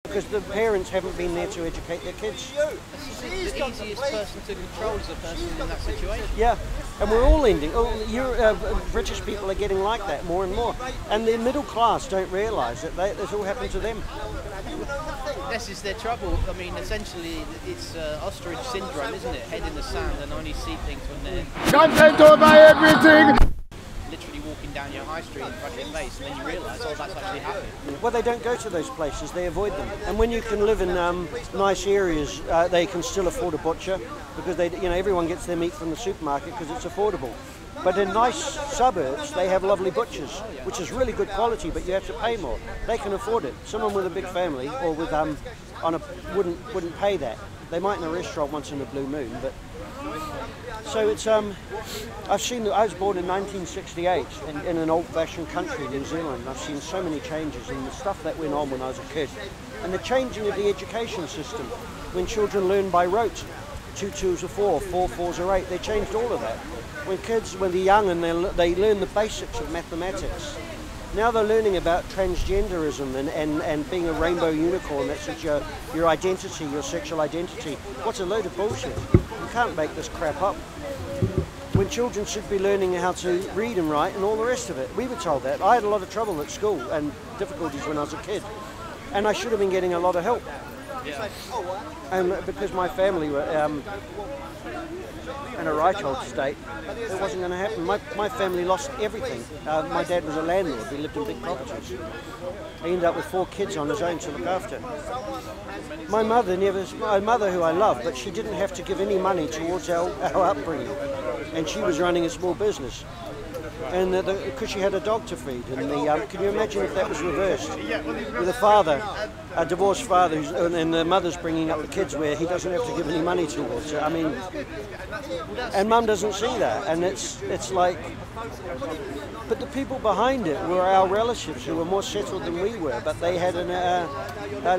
because the parents haven't been there to educate their kids. The easiest person to control is the person in that situation. Yeah, and we're all ending. British people are getting like that more and more, and the middle class don't realise that this all happened to them. This is their trouble. I mean, essentially, it's ostrich syndrome, isn't it? Head in the sand and only see things when they're content over everything. Literally walking down your high street in front of your face, and then you realise, oh, that's actually happening. Well, they don't go to those places; they avoid them. And when you can live in nice areas, they can still afford a butcher because everyone gets their meat from the supermarket because it's affordable. But in nice suburbs, they have lovely butchers, which is really good quality, but you have to pay more. They can afford it. Someone with a big family or with wouldn't pay that. They might in a restaurant once in a blue moon, but so it's I was born in 1968 in an old-fashioned country, New Zealand. I've seen so many changes in the stuff that went on when I was a kid, and the changing of the education system when children learn by rote, 2 2s are 4, 4 4s are 8. They changed all of that. When they're young and they learn the basics of mathematics. Now they're learning about transgenderism and being a rainbow unicorn. That's your identity, your sexual identity. What's a load of bullshit. You can't make this crap up. When children should be learning how to read and write and all the rest of it. We were told that. I had a lot of trouble at school and difficulties when I was a kid. And I should have been getting a lot of help. Yeah. And because my family were in a right old state, it wasn't going to happen. My family lost everything. My dad was a landlord. We lived in big properties. He ended up with 4 kids on his own to look after. My mother who I love, but she didn't have to give any money towards our upbringing. And she was running a small business. And because she had a dog to feed, and can you imagine if that was reversed with a divorced father, and the mother's bringing up the kids where he doesn't have to give any money towards it. I mean, and Mum doesn't see that, and it's like, but the people behind it were our relatives who were more settled than we were, but they had an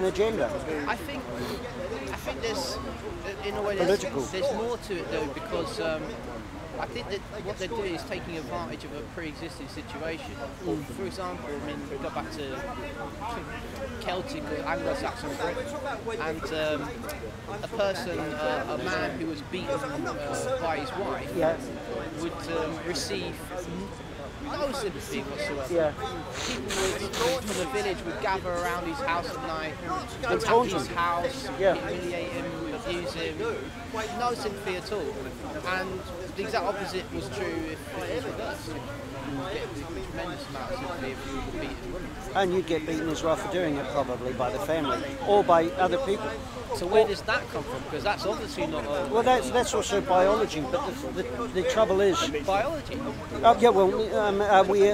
agenda. I think there's, in a way, there's more to it though, because. I think that what they're doing is taking advantage of a pre-existing situation. For example, I mean, we go back to Celtic or Anglo-Saxon Britain, and a man who was beaten by his wife would receive no sympathy whatsoever. Yeah. People from the village would gather around his house at night, attack his house, humiliate him, abuse him. No sympathy at all. And the exact opposite was true if it was reversed. You get a tremendous amount of sympathy if you were beaten. And you'd get beaten as well for doing it, probably, by the family or by other people. So where does that come from? Because that's obviously not a... Well, that's also biology, but the trouble is... Biology?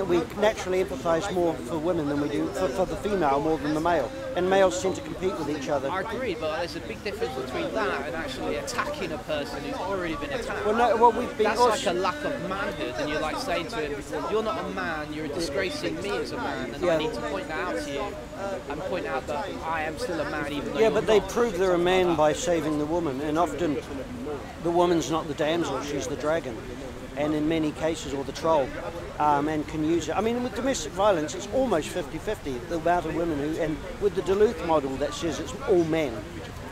We naturally empathise more for women than we do for the female more than the male. And males tend to compete with each other. I agree, but there's a big difference between that and actually attacking a person who's already been attacked. That's like a lack of manhood, and you're like saying to him, you're not a man, you're disgracing me as a man, and I need to point that out to you, and point out that I am still a man even though you're but they prove they're a man by saving the woman, and often the woman's not the damsel, she's the dragon. And in many cases, or the troll, and can use it. I mean, with domestic violence, it's almost 50-50, the amount of women who, and with the Duluth model that says it's all men,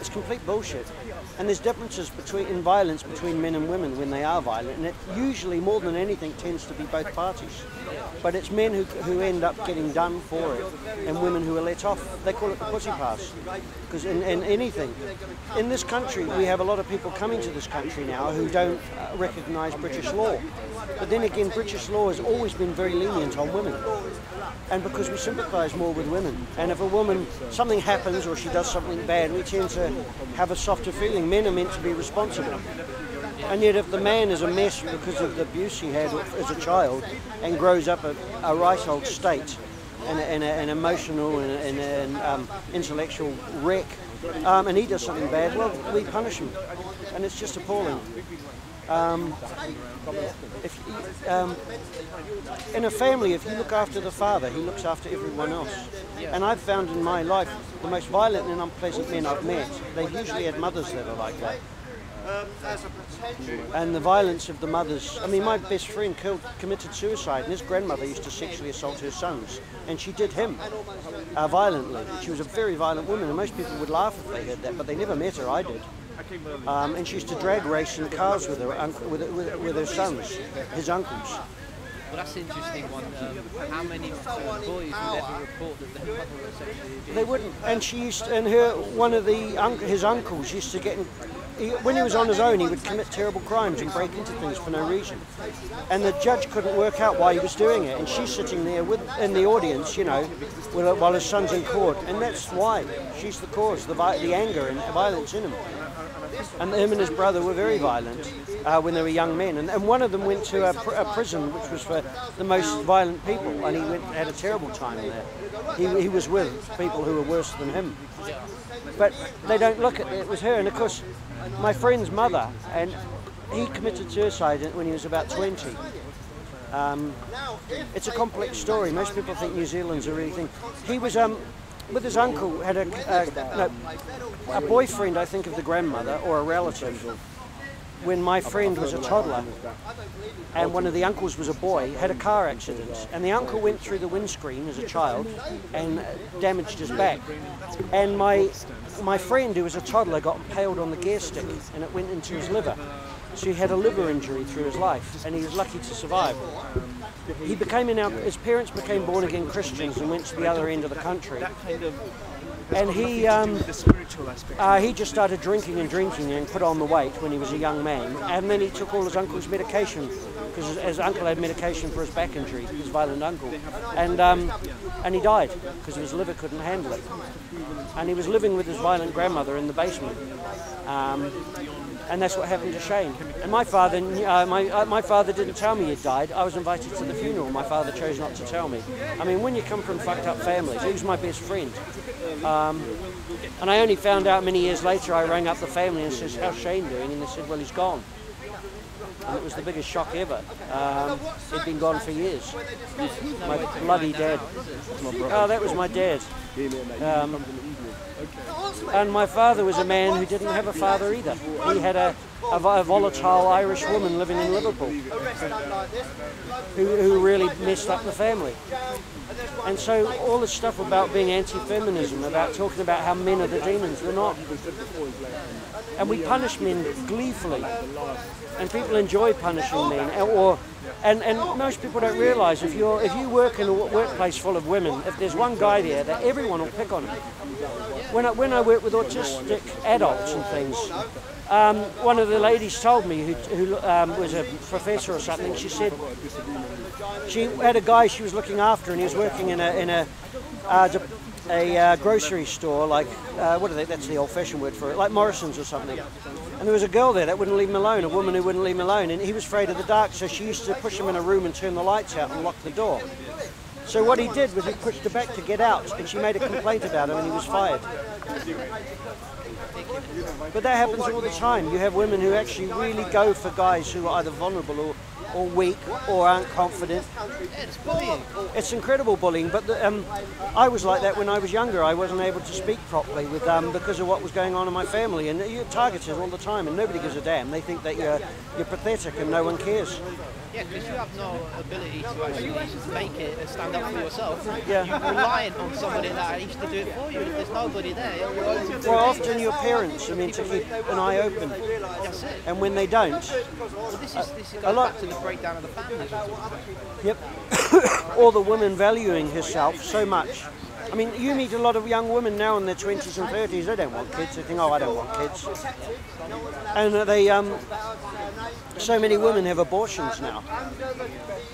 it's complete bullshit. And there's differences in violence between men and women when they are violent, and it usually, more than anything, tends to be both parties. But it's men who end up getting done for it, and women who are let off. They call it the pussy pass. Because in anything, in this country, we have a lot of people coming to this country now who don't recognise British law. But then again, British law has always been very lenient on women. And because we sympathise more with women. And if a woman, something happens or she does something bad, we tend to have a softer feeling. Men are meant to be responsible. And yet if the man is a mess because of the abuse he had as a child and grows up a right old state, an emotional and an intellectual wreck, and he does something bad, well, we punish him. And it's just appalling. In a family, if you look after the father, he looks after everyone else. And I've found in my life, the most violent and unpleasant men I've met, they've usually had mothers that are like that. And the violence of the mothers. I mean, my best friend committed suicide, and his grandmother used to sexually assault her sons, and she did him violently. She was a very violent woman, and most people would laugh if they heard that, but they never met her. I did. And she used to drag race in cars with her sons, his uncles. Well, that's an interesting one. How many boys would ever report that their mother was sexually abused? They wouldn't. And she used, one of his uncles used to get when he was on his own, he would commit terrible crimes and break into things for no reason. And the judge couldn't work out why he was doing it. And she's sitting there in the audience, while his son's in court. And that's why. She's the cause, the anger and violence in him. And him and his brother were very violent when they were young men. And one of them went to a prison which was for the most violent people. And he had a terrible time there. He was with people who were worse than him. But they don't look at it. It was her. And of course, my friend's mother, and he committed suicide when he was about 20. It's a complex story. Most people think New Zealand's a really thing. He was with his uncle, had a boyfriend, I think, of the grandmother or a relative. When my friend was a toddler, and one of the uncles was a boy, had a car accident, and the uncle went through the windscreen as a child and damaged his back. And my friend, who was a toddler, got impaled on the gear stick, and it went into his liver. So he had a liver injury through his life, and he was lucky to survive. His parents became born-again Christians and went to the other end of the country. And he just started drinking and put on the weight when he was a young man. And then he took all his uncle's medication, because his uncle had medication for his back injury, his violent uncle. And he died because his liver couldn't handle it. And he was living with his violent grandmother in the basement. And that's what happened to Shane. And my father, my father didn't tell me he'd died. I was invited to the funeral. My father chose not to tell me. I mean, when you come from fucked up families, he was my best friend. And I only found out many years later. I rang up the family and said, "How's Shane doing?" And they said, "Well, he's gone." And it was the biggest shock ever. He'd been gone for years. My bloody dad. Oh, that was my dad. And my father was a man who didn't have a father either. He had a volatile Irish woman living in Liverpool who really messed up the family. And so all this stuff about being anti-feminism, about talking about how men are the demons, they're not. And we punish men gleefully. And people enjoy punishing men. And most people don't realise if you work in a workplace full of women, if there's one guy there, that everyone will pick on him. When I work with autistic adults and things, one of the ladies told me who was a professor or something. She said she had a guy she was looking after, and he was working in a grocery store, like what are they? That's the old-fashioned word for it, like Morrison's or something. And there was a girl there that wouldn't leave him alone, a woman who wouldn't leave him alone, and he was afraid of the dark, so she used to push him in a room and turn the lights out and lock the door. So what he did was he pushed her back to get out, and she made a complaint about him, and he was fired. But that happens all the time. You have women who actually really go for guys who are either vulnerable or weak or aren't confident. It's bullying. It's incredible bullying, but I was like that when I was younger. I wasn't able to speak properly with because of what was going on in my family, and you're targeted all the time, and nobody gives a damn. They think that you're pathetic and no one cares. Yeah, because you have no ability to actually make it and stand up for yourself. Yeah. You're reliant on somebody that used to do it for you. If there's nobody there, you're open to Well, often your parents are meant to keep an eye open. That's it. And when they don't, Well, this goes back to the breakdown of the family. yep, or the woman valuing herself so much. I mean, you meet a lot of young women now in their 20s and 30s, they don't want kids, they think, oh, I don't want kids. And so many women have abortions now.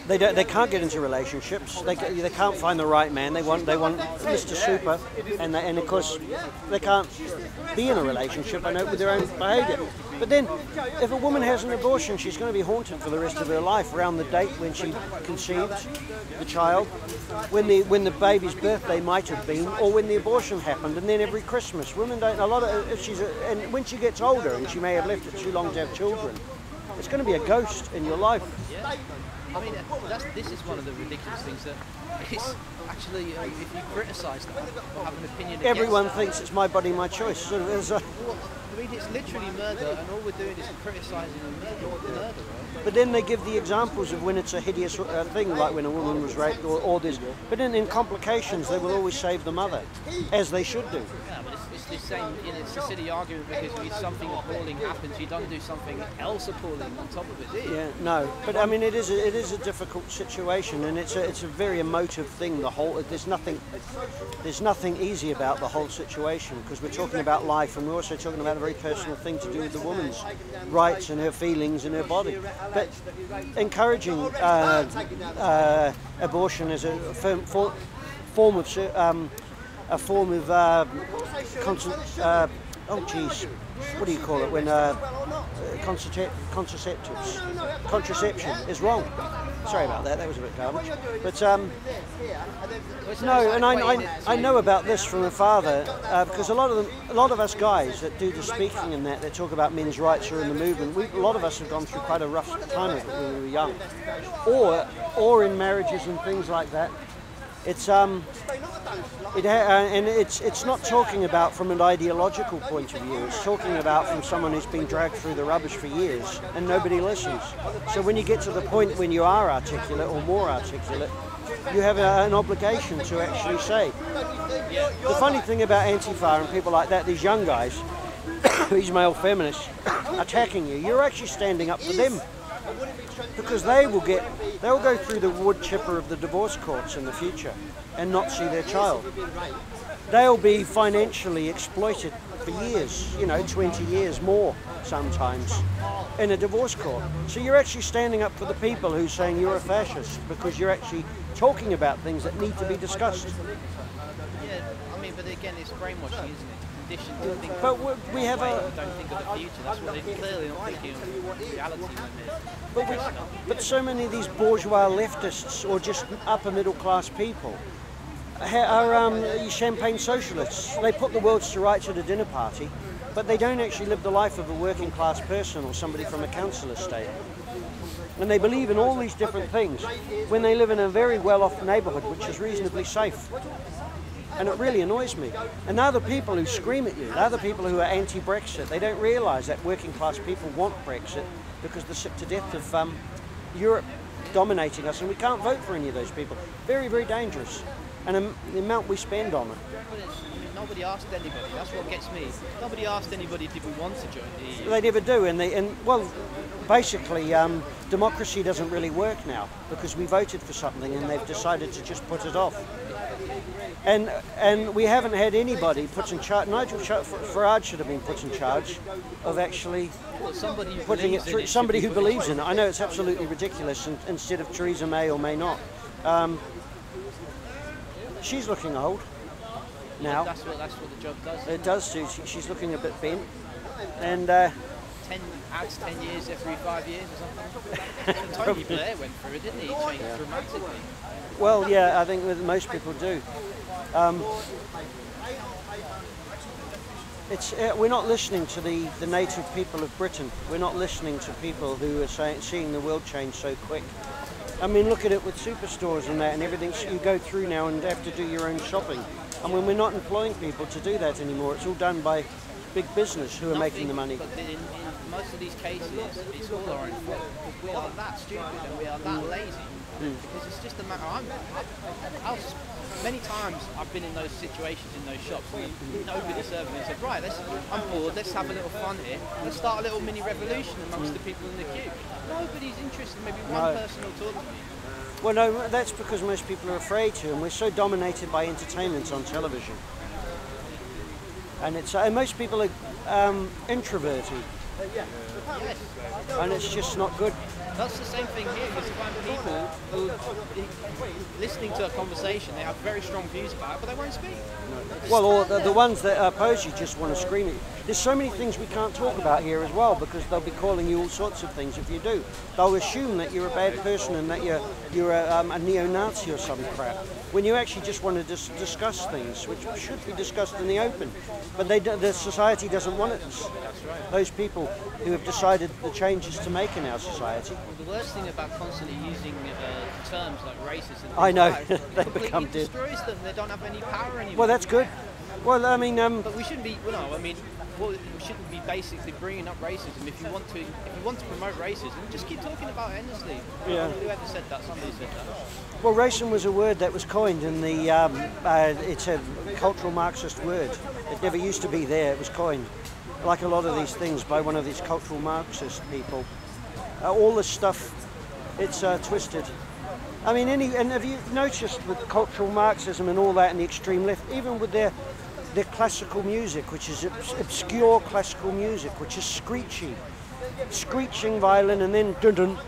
They can't get into relationships, they can't find the right man, they want Mr. Super, and of course, they can't be in a relationship, I know, with their own behaviour. But then, if a woman has an abortion, she's going to be haunted for the rest of her life around the date when she conceived the child, when the baby's birthday might have been, or when the abortion happened, and then every Christmas. Women don't. And when she gets older, and she may have left it too long to have children, it's going to be a ghost in your life. Yeah. I mean, this is one of the ridiculous things that is actually, if you criticise that or have an opinion, everyone thinks it's my body, my choice. Sort of, I mean, it's literally murder, and all we're doing is criticising the murder, right? But then they give the examples of when it's a hideous thing, like when a woman was raped or this. But then in complications, they will always save the mother, as they should do. Yeah, but it's the same, you know, it's a silly argument because if something appalling happens, you don't do something else appalling on top of it, do you? Yeah, no. But I mean, it is a difficult situation, and it's a very emotive thing. There's nothing easy about the whole situation, because we're talking about life, and we're also talking about a very personal thing to do with the woman's rights and her feelings and her body. But encouraging abortion as a form of oh geez, what do you call it when contraception is wrong. Sorry about that. That was a bit garbage. But no, and I know about this from a father because a lot of us guys that do the speaking and that talk about men's rights or in the movement. A lot of us have gone through quite a rough time of it when we were young, or in marriages and things like that. It's and it's not talking about from an ideological point of view. It's talking about from someone who's been dragged through the rubbish for years and nobody listens. So when you get to the point when you are articulate or more articulate, you have an obligation to actually say. The funny thing about Antifa and people like that, these young guys, these male feminists attacking you, you're actually standing up for them. Because they'll go through the wood chipper of the divorce courts in the future and not see their child. They'll be financially exploited for years, 20 years more sometimes, in a divorce court. So you're actually standing up for the people who are saying you're a fascist because you're actually talking about things that need to be discussed. Yeah, I mean, but again, it's brainwashing, isn't it? But we have don't think of the future. That's what they're clearly not thinking of reality when they're but so many of these bourgeois leftists or just upper middle class people are champagne socialists. They put the world's to rights at a dinner party, but they don't actually live the life of a working class person or somebody from a council estate. And they believe in all these different things when they live in a very well-off neighbourhood which is reasonably safe. And it really annoys me. And they're the people who scream at you. They're the people who are anti-Brexit. They don't realise that working class people want Brexit because they're sick to death of Europe dominating us, and we can't vote for any of those people. Very, very dangerous. And the amount we spend on it. Nobody asked anybody. That's what gets me. Nobody asked anybody did we want to join the EU. They never do. And basically, democracy doesn't really work now because we voted for something and they've decided to just put it off. And we haven't had anybody put in charge. Nigel Farage should have been put in charge of actually putting it through. Somebody who believes in it. I know it's absolutely ridiculous. And instead of Theresa May or may not, she's looking old now. That's what the job does. It does too. She's looking a bit bent. And adds 10 years every 5 years or something. Tony Blair went through it, didn't he? Changed dramatically. Well, yeah, I think most people do. We're not listening to the native people of Britain. We're not listening to people who are seeing the world change so quick. I mean, look at it with superstores and that and everything. So you go through now and have to do your own shopping. And when we're not employing people to do that anymore, it's all done by big business who are making the money. But in most of these cases, it's all our own fault. We are that stupid and we are that lazy. Because it's just a matter. Many times I've been in those situations in those shops and nobody's serving me and said, right, I'm bored, let's have a little fun here. Let's start a little mini revolution amongst the people in the queue. Nobody's interested, maybe one person will talk to me. Well, no, that's because most people are afraid to, and we're so dominated by entertainment on television. And most people are introverted. Yes. And it's just not good. That's the same thing here. You find people who, listening to a conversation, they have very strong views about it, but they won't speak. No. Well, or the ones that oppose you just want to scream at you. There's so many things we can't talk about here as well because they'll be calling you all sorts of things if you do. They'll assume that you're a bad person and that you're a neo-Nazi or some crap. When you actually just want to discuss things which should be discussed in the open. But the society doesn't want it. That's right. Those people who have decided the changes to make in our society. Well, the worst thing about constantly using terms like racist and I know, like that, they become dead. Destroys them. They don't have any power anymore. Well, that's good. Well, I mean, but we shouldn't be. Well, no, I mean, we shouldn't be basically bringing up racism. If you want to promote racism, just keep talking about it endlessly. Yeah. Whoever said that? Somebody said that. Well, racism was a word that was coined in the. It's a cultural Marxist word. It never used to be there. It was coined, like a lot of these things, by one of these cultural Marxist people. All this stuff, it's twisted. I mean, and have you noticed with cultural Marxism and all that and the extreme left, even with their classical music, which is obscure classical music, which is screeching violin, and then dun-dun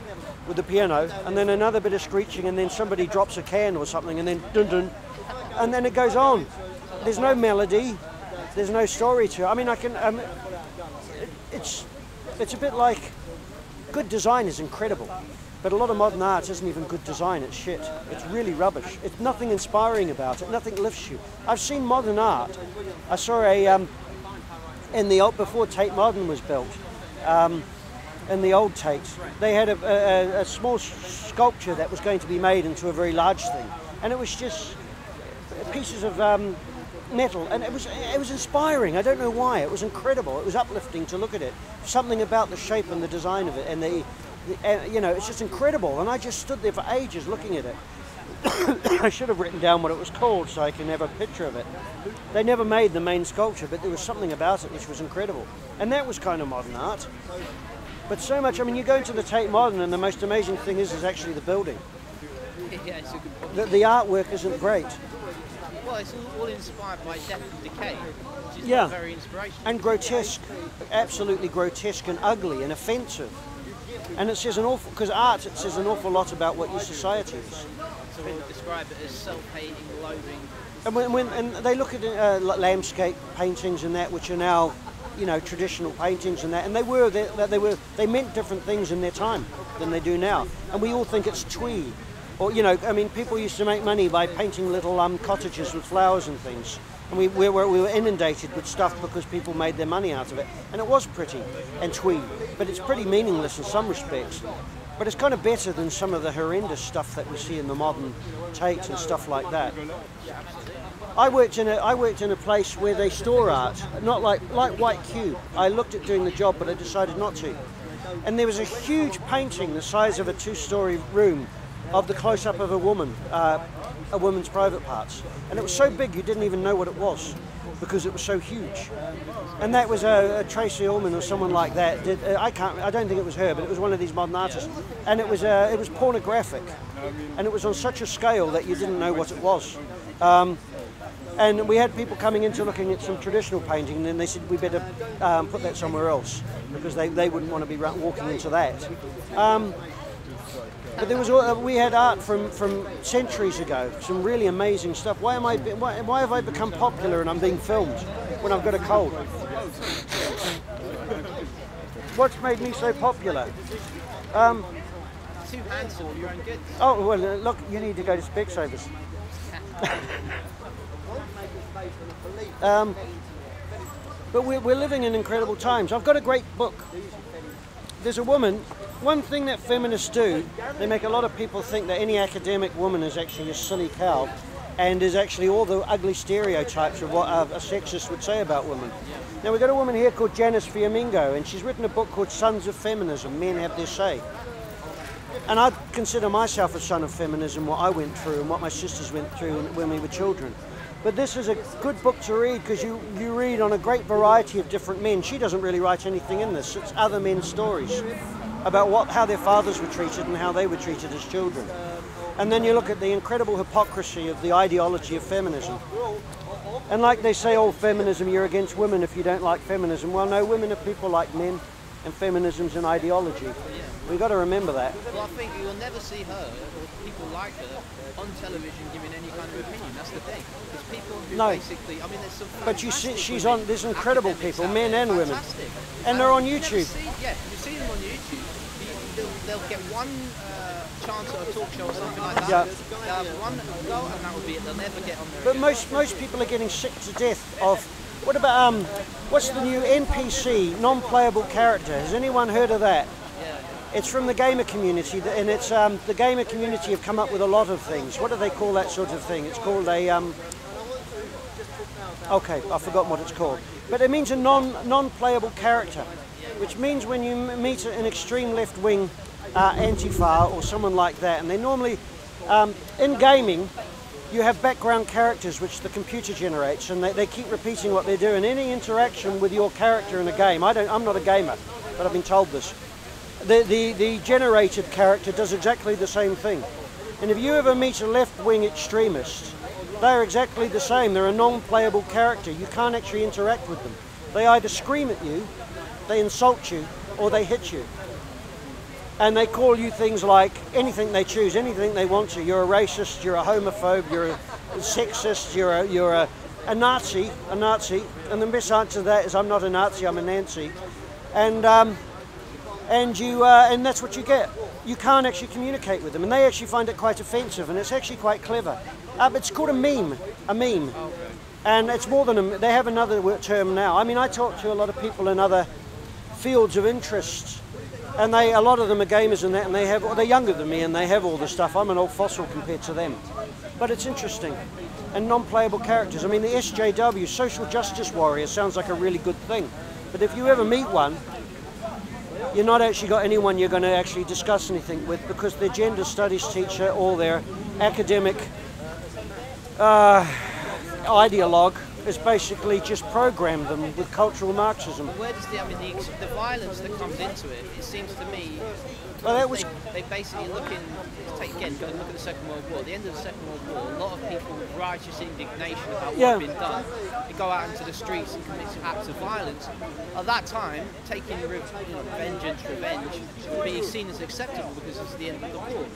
with the piano, and then another bit of screeching, and then somebody drops a can or something, and then dun-dun, and then it goes on. There's no melody, there's no story to it. I mean, it's a bit like, good design is incredible, but a lot of modern art isn't even good design. It's shit. It's really rubbish. It's nothing inspiring about it. Nothing lifts you. I've seen modern art. I saw before Tate Modern was built, in the old Tate, they had a small sculpture that was going to be made into a very large thing, and it was just pieces of metal, and it was inspiring. I don't know why. It was incredible. It was uplifting to look at it. Something about the shape and the design of it, and it's just incredible. And I just stood there for ages looking at it. I should have written down what it was called so I can have a picture of it. They never made the main sculpture, but there was something about it which was incredible, and that was kind of modern art. But so much. I mean, you go into the Tate Modern, and the most amazing thing is actually the building. Yeah, it's a good point. The artwork isn't great. Well, it's all inspired by death and decay, which is Yeah. very inspirational. And grotesque, absolutely grotesque and ugly and offensive. And it says because art, it says an awful lot about what your society is. So we would describe it as self-hating, loathing. And they look at landscape paintings and that, which are now, traditional paintings and that, and they meant different things in their time than they do now. And we all think it's twee. Or, people used to make money by painting little cottages with flowers and things. And we were inundated with stuff because people made their money out of it. And it was pretty and twee, but it's pretty meaningless in some respects. But it's kind of better than some of the horrendous stuff that we see in the modern Tate and stuff like that. I worked in a place where they store art, not like White Cube. I looked at doing the job, but I decided not to. And there was a huge painting the size of a 2-story room of the close-up of a woman's private parts, and it was so big you didn't even know what it was because it was so huge. And that was a Tracy Ullman or someone like that. I don't think it was her, but it was one of these modern artists, and it was pornographic, and it was on such a scale that you didn't know what it was. And we had people coming in to looking at some traditional painting, and then they said we better put that somewhere else because they wouldn't want to be walking into that. But we had art from centuries ago, some really amazing stuff. Why have I become popular and I'm being filmed when I've got a cold? What's made me so popular? Too handsome for your own good. Oh, well, look, you need to go to Specsavers. But we're living in incredible times. I've got a great book. There's a woman. One thing that feminists do, they make a lot of people think that any academic woman is actually a silly cow and is actually all the ugly stereotypes of what a sexist would say about women. Now, we've got a woman here called Janice Fiamingo, and she's written a book called Sons of Feminism, Men Have Their Say. And I consider myself a son of feminism, what I went through and what my sisters went through when we were children. But this is a good book to read because you read on a great variety of different men. She doesn't really write anything in this. It's other men's stories about how their fathers were treated and how they were treated as children. And then you look at the incredible hypocrisy of the ideology of feminism. And like they say, oh, feminism, you're against women if you don't like feminism. Well, no, women are people like men, and feminism's an ideology. We've got to remember that. Well, I think you'll never see her or people like her on television giving any kind of opinion. That's the thing. There's people who basically, there's some. But you see, she's on. There's incredible people, men and women, and they're on YouTube. You see them on YouTube. They'll get one chance at a talk show or something like that. Yeah. They'll have one go, and that will be it. They'll never get on there. But most people are getting sick to death of. What about what's the new NPC, non-playable character? Has anyone heard of that? Yeah. It's from the gamer community, and it's the gamer community have come up with a lot of things. What do they call that sort of thing? It's called a Okay, I've forgotten what it's called. But it means a non-playable character, which means when you meet an extreme left-wing Antifa or someone like that, and they normally, in gaming, you have background characters which the computer generates, and they keep repeating what they're doing. Any interaction with your character in a game, I'm not a gamer, but I've been told this. The generated character does exactly the same thing. And if you ever meet a left-wing extremist, they're exactly the same. They're a non-playable character. You can't actually interact with them. They either scream at you, they insult you, or they hit you. And they call you things like anything they choose, anything they want to. You're a racist, you're a homophobe, you're a sexist, you're a Nazi, and the best answer to that is I'm not a Nazi, I'm a Nancy. And that's what you get. You can't actually communicate with them, and they actually find it quite offensive, and it's actually quite clever. It's called a meme, and it's more than a. They have another term now. I mean, I talk to a lot of people in other fields of interest, and a lot of them are gamers and that, and they're younger than me, and they have all this stuff. I'm an old fossil compared to them, but it's interesting. And non-playable characters. I mean, the SJW, social justice warrior, sounds like a really good thing, but if you ever meet one, you're not actually got anyone you're going to actually discuss anything with, because their gender studies teacher or their academic ideologue has basically just programmed them with cultural Marxism. But where does the violence that comes into it, it seems to me, well, that was... they basically look at the Second World War. At the end of the Second World War, a lot of people with righteous indignation about what had been done, they go out into the streets and commit acts of violence. At that time, taking revenge would be seen as acceptable because it's the end of the war.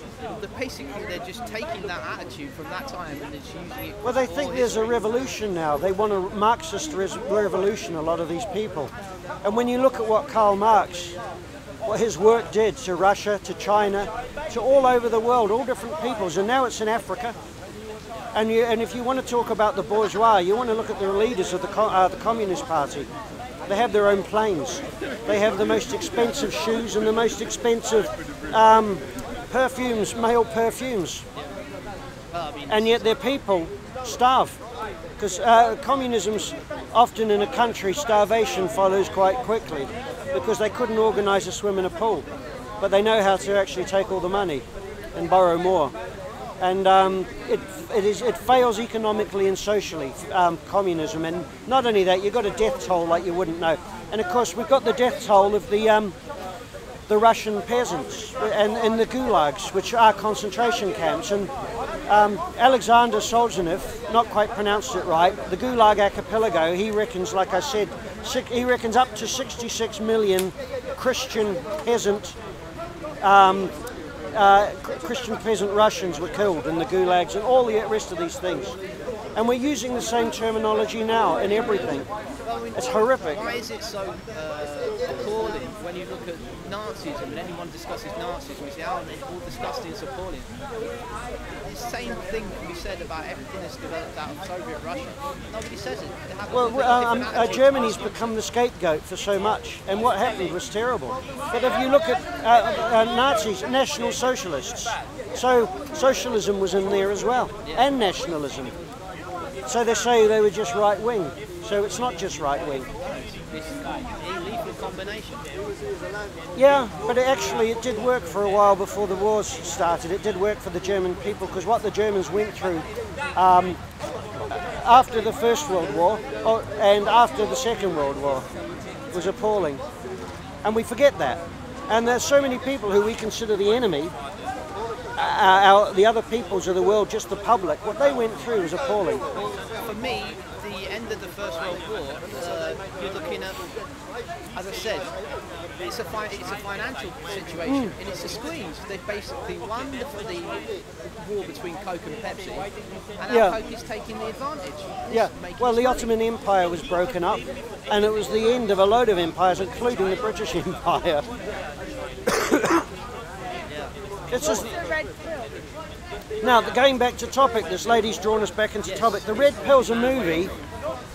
But basically, they're just taking that attitude from that time and it's using it. Well, they think there's a revolution now. They want a Marxist revolution, a lot of these people. And when you look at what Karl Marx, what his work did to Russia, to China, to all over the world, all different peoples, and now it's in Africa. And if you want to talk about the bourgeois, you want to look at the leaders of the Communist Party. They have their own planes. They have the most expensive shoes and the most expensive perfumes, male perfumes. And yet their people starve. Because communism's often in a country, starvation follows quite quickly, because they couldn't organise a swim in a pool, but they know how to actually take all the money and borrow more. And it fails economically and socially, communism. And not only that, you've got a death toll like you wouldn't know. And of course, we've got the death toll of the Russian peasants and the gulags, which are concentration camps. And Alexander Solzhenitsyn, not quite pronounced it right, the Gulag Archipelago, he reckons, like I said, he reckons up to 66 million Christian peasant Russians were killed in the gulags and all the rest of these things. And we're using the same terminology now in everything. It's horrific. Why is it so appalling when you look at Nazism and anyone discusses Nazism, we say, oh, it's all disgusting, it's appalling. The same thing can be said about everything that's developed out of Soviet Russia. Nobody says it. Well, Germany's become the scapegoat for so much, and what happened was terrible. But if you look at Nazis, National Socialists, so socialism was in there as well, and nationalism. So they say they were just right-wing. So it's not just right-wing. This lethal combination. Yeah, but it did work for a while before the wars started. It did work for the German people, because what the Germans went through after the First World War and after the Second World War was appalling. And we forget that. And there's so many people who we consider the enemy, the other peoples of the world, just the public. What they went through was appalling. For me, the end of the First World War, you're looking at, as I said, it's a financial situation, and it's a squeeze. They've basically won the war between Coke and Pepsi, and now Coke is taking the advantage. Yeah, well, the Ottoman Empire was broken up, and it was the end of a load of empires, including the British Empire. It's just... Now, going back to topic, this lady's drawn us back into topic. The Red Pill's a movie,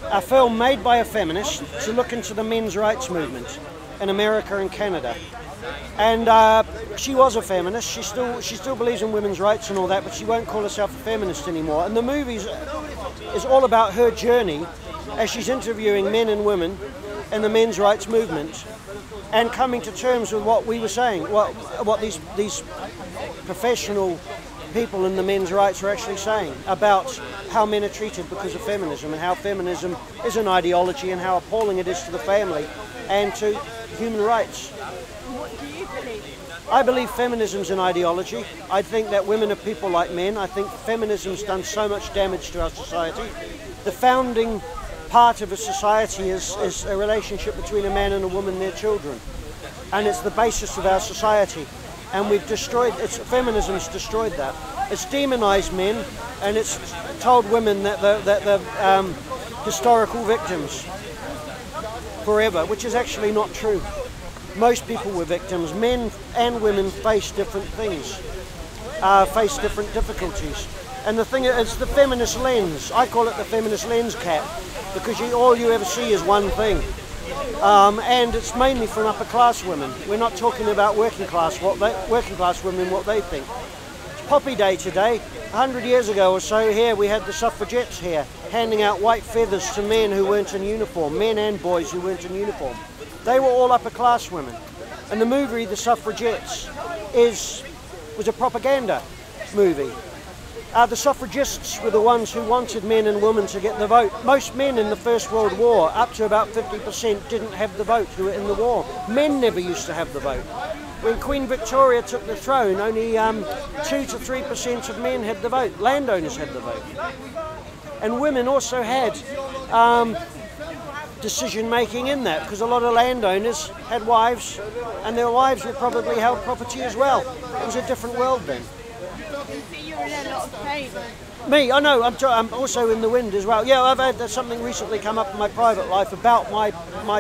a film made by a feminist to look into the men's rights movement in America and Canada. And she was a feminist. She still believes in women's rights and all that, but she won't call herself a feminist anymore. And the movie is all about her journey as she's interviewing men and women in the men's rights movement and coming to terms with what we were saying, what these professional people in the men's rights are actually saying about how men are treated because of feminism, and how feminism is an ideology, and how appalling it is to the family and to human rights. What do you believe? I believe feminism's an ideology. I think that women are people like men. I think feminism's done so much damage to our society. The founding part of a society is a relationship between a man and a woman and their children. And it's the basis of our society. And we've destroyed, feminism's destroyed that. It's demonized men, and it's told women that they're historical victims forever, which is actually not true. Most people were victims. Men and women face different things, face different difficulties. And the thing is, the feminist lens. I call it the feminist lens cap, because all you ever see is one thing. And it's mainly from upper class women. We're not talking about working class women, what they think. It's Poppy Day today. 100 years ago or so, here we had the suffragettes here, handing out white feathers to men who weren't in uniform, men and boys who weren't in uniform. They were all upper class women. And the movie The Suffragettes was a propaganda movie. The suffragists were the ones who wanted men and women to get the vote. Most men in the First World War, up to about 50%, didn't have the vote who were in the war. Men never used to have the vote. When Queen Victoria took the throne, only 2 to 3% of men had the vote. Landowners had the vote. And women also had decision-making in that, because a lot of landowners had wives, and their wives were probably held property as well. It was a different world then. You're in a lot of pain. Me? I know, I'm also in the wind as well. Yeah, I've had something recently come up in my private life about my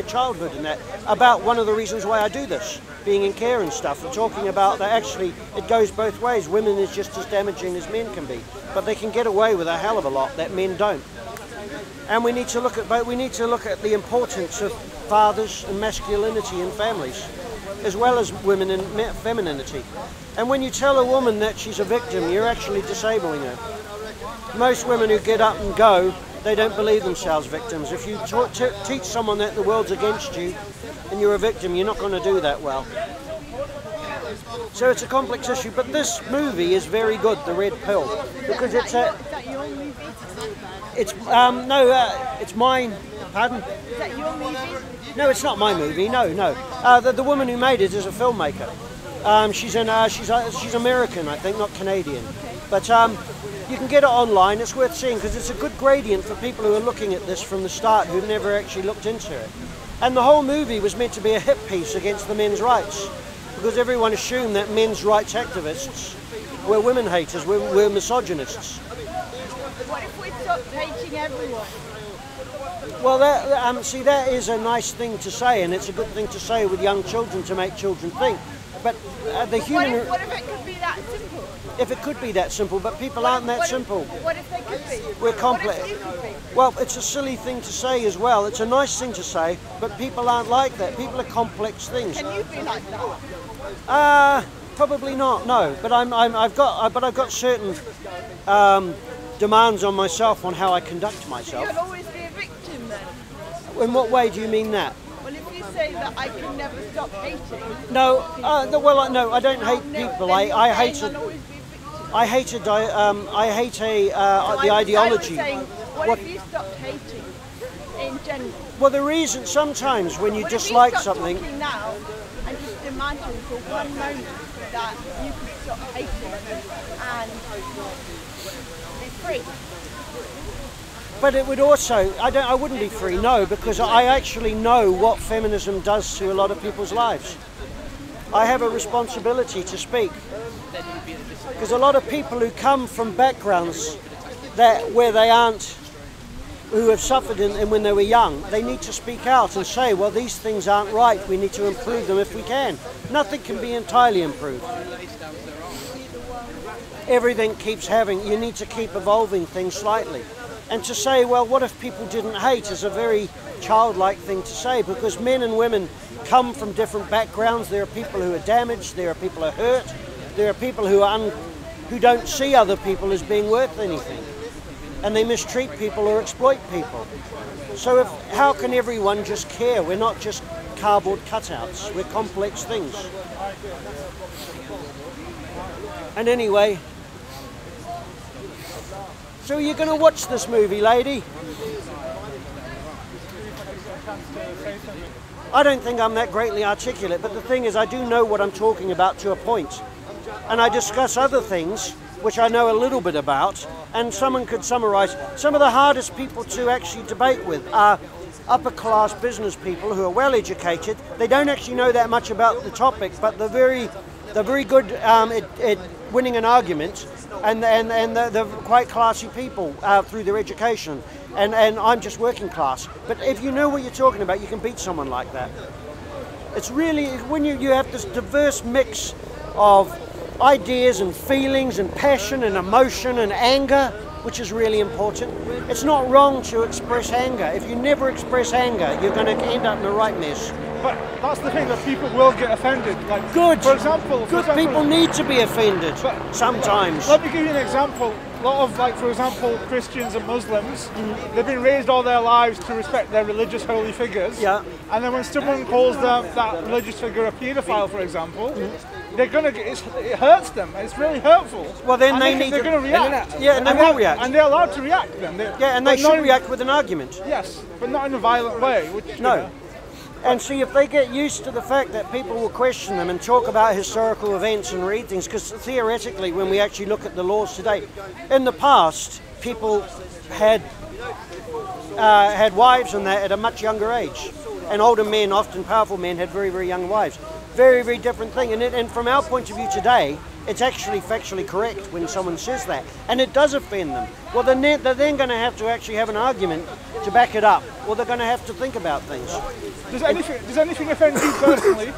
childhood and that, about one of the reasons why I do this, being in care and stuff, and talking about that actually it goes both ways. Women is just as damaging as men can be, but they can get away with a hell of a lot that men don't. And we need to look at the importance of fathers and masculinity in families, as well as women and femininity. And when you tell a woman that she's a victim, you're actually disabling her. Most women who get up and go, they don't believe themselves victims. If you teach someone that the world's against you and you're a victim, you're not going to do that well. So it's a complex issue, but this movie is very good, The Red Pill, because it's a... Is that your movie? It's it's mine. Pardon? Is that your movie? No, it's not my movie. No. The woman who made it is a filmmaker. She's American, I think, not Canadian. But you can get it online. It's worth seeing because it's a good gradient for people who are looking at this from the start who've never actually looked into it. And the whole movie was meant to be a hit piece against the men's rights, because everyone assumed that men's rights activists were women haters, were misogynists. What if we stopped hating everyone? Well, that is a nice thing to say, and it's a good thing to say with young children to make children think. But the human... What if it could be that simple? If it could be that simple, but people aren't that simple. What if they could be? We're complex. What if you could be? Well, it's a silly thing to say as well. It's a nice thing to say, but people aren't like that. People are complex things. Can you be like that? Probably not. No, but I've got certain demands on myself on how I conduct myself. You'll always be a victim then. In what way do you mean that? Well, if you say that I can never stop hating. No, no, I don't hate people. I hate the ideology. I was saying, what if you stopped hating in general? Well, the reason sometimes when you What dislike if you stopped something. talking now and just imagine for one moment that you could stop hating and be free. But it would also, I wouldn't be free, no, because I actually know what feminism does to a lot of people's lives. I have a responsibility to speak. Because a lot of people who come from backgrounds who have suffered when they were young, they need to speak out and say, well, these things aren't right, we need to improve them if we can. Nothing can be entirely improved. Everything keeps you need to keep evolving things slightly. And to say, well, what if people didn't hate is a very childlike thing to say, because men and women come from different backgrounds. There are people who are damaged, there are people who are hurt, there are people who don't see other people as being worth anything, and they mistreat people or exploit people. So how can everyone just care? We're not just cardboard cutouts. We're complex things. And anyway, so you're going to watch this movie, lady? I don't think I'm that greatly articulate, but the thing is I do know what I'm talking about to a point. And I discuss other things which I know a little bit about, and someone could summarize. Some of the hardest people to actually debate with are upper class business people who are well educated. They don't actually know that much about the topic, but they're very good at winning an argument, and they're quite classy people through their education. And I'm just working class. But if you know what you're talking about, you can beat someone like that. It's really, when you have this diverse mix of ideas and feelings and passion and emotion and anger, which is really important. It's not wrong to express anger. If you never express anger, you're going to end up in the right mess. But that's the thing, that people will get offended. Like, good. For example, People need to be offended sometimes. Let me give you an example. A lot of, like, for example, Christians and Muslims, they've been raised all their lives to respect their religious holy figures. Yeah. And then when someone calls that religious figure a paedophile, for example, they're gonna get, it hurts them. It's really hurtful. Well, then they're going to react. Yeah, and they will react. And they're allowed to react then. And they should react with an argument. Yes, but not in a violent way. Which, no. And see, if they get used to the fact that people will question them and talk about historical events and read things, because theoretically, when we actually look at the laws today, in the past, people had wives and that at a much younger age, and older men, often powerful men, had very, very young wives. Very, very different thing. And from our point of view today, it's actually factually correct when someone says that, and it does offend them. Well, they're then going to have to actually have an argument to back it up, or they're going to have to think about things. Does anything offend you personally?